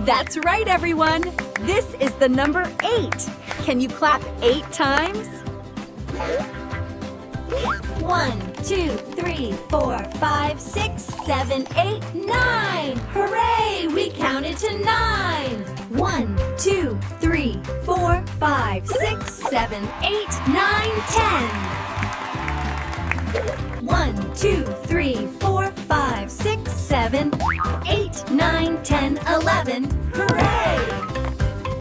That's right, everyone. This is the number 8. Can you clap 8 times? 1, 2, 3, 4, 5, 6, 7, 8, 9. Hooray! We counted to 9. 1, 2, 3, 4, 5, 6, 7, 8, 9, 10. 1, 2, 3, 4, 5, 6, 7, 8, 9, 10, 11. Hooray!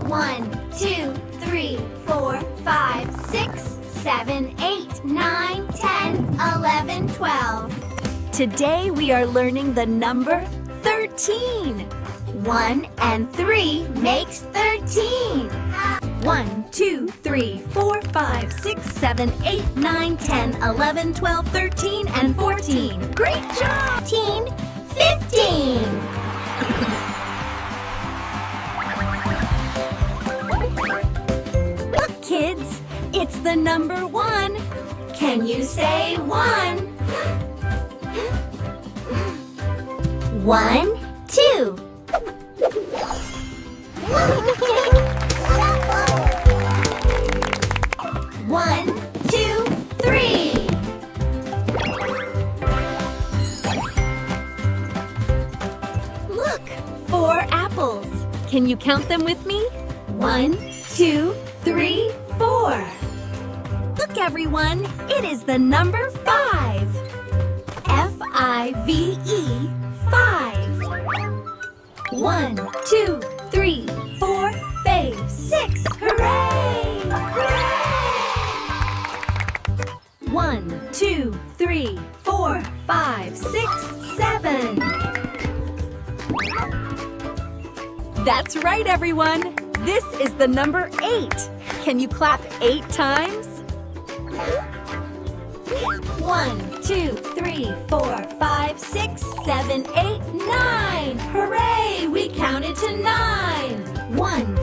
1, 2, 3, 4, 5, 6, 7, 8, 9, 10, 11, 12. Today we are learning the number 13. 1 and 3 makes 13. 1, 2, 3, 4, 5, 6, 7, 8, 9, 10, 11, 12, 13, and 14. Great job! 15. Look, kids, it's the number 1. Can you say 1? 1, 2. 1, 2, 3. Look, 4 apples. Can you count them with me? 1, 2, 3, 4. Look, everyone, it is the number 5. F-I-V-E, 5. 1, 2, 3, 4, 5, 6. Hooray! Hooray! 1, 2, 3, 4, 5, 6, 7. That's right, everyone. This is the number 8. Can you clap 8 times? 1, 2, 3, 4, 5, 6, 7, 8, 9. Hooray! We counted to 9. 1,